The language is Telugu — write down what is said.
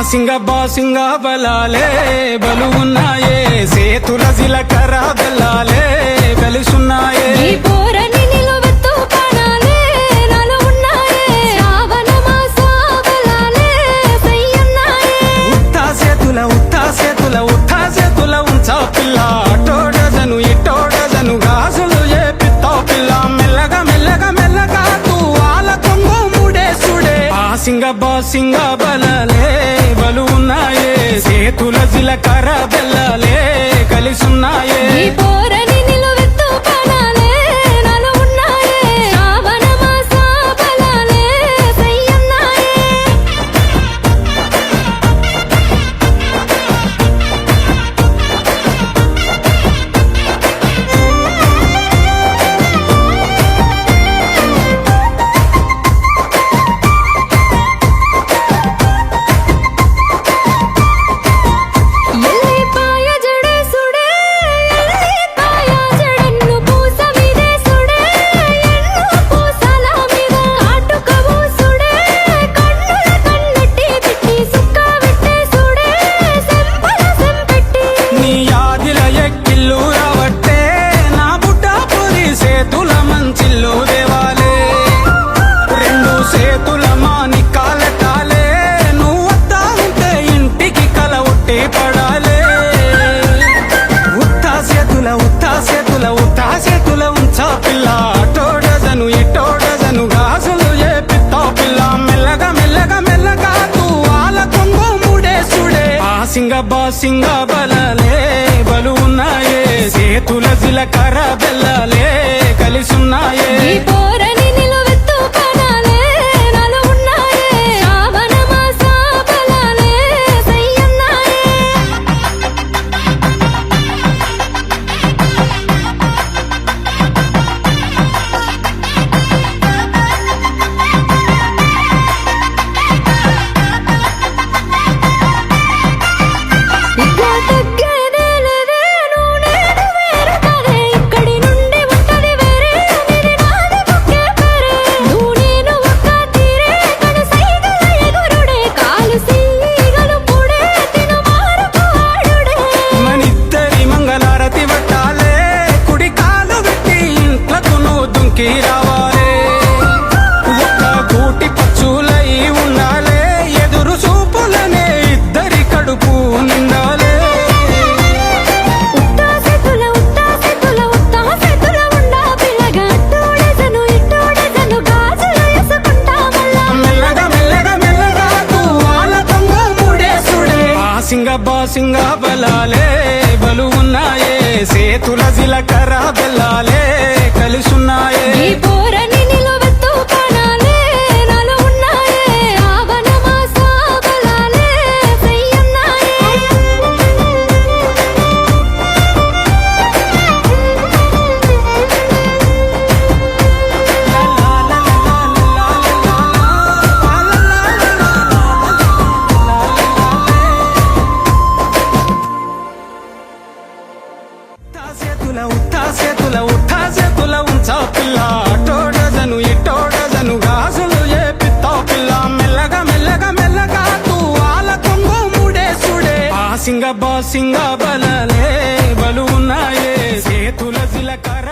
సింగ బలాలే బలు ఉన్నాయే సేతుల జిలకర బెల్లాలే కలిసున్నాయే పిల్ల అటోడజను ఇటోడజను గాజులు ఏ పిత్తావు పిల్ల మెల్లగా మెల్లగా మెల్లగా తూవాల కొంగు ముడేసుడే సింగ బలాలే బలు ఉన్నాయే సేతుల జిలకర బెల్లాలే కలిసున్నాయే పిల్ల అటోడజను ఇటోడజను గాజులు ఏ పిత్తావు పిల్ల మెల్లగా మెల్లగా మెల్లగా తూవాల కొంగు ముడేసుడే సింగ బలాలే బలు ఉన్నాయే సేతుల జిలకర బెల్లాలే కలిసున్నాయే రావాలే ఒక్క కూటి పచ్చులై ఉండాలే ఎదురు చూపులనే ఇద్దరి కడుపు నిండాలే మెల్లగా మెల్లగా మెల్లగా తూవాల కొంగు ముడేసుడే సింగ బలాలే బలు ఉన్నాయే సేతుల జిలకర బెల్లాలే కలిసున్నాయే చేతుల ఉంచా పిల్ల అటోడజను ఇటోడజను గాజులు ఏ పిత్తావు పిల్ల మెల్లగా మెల్లగా మెల్లగా తూవాల కొంగు ముడేసుడే సింగ బలాలే బలు ఉన్నాయే సేతుల జిలకర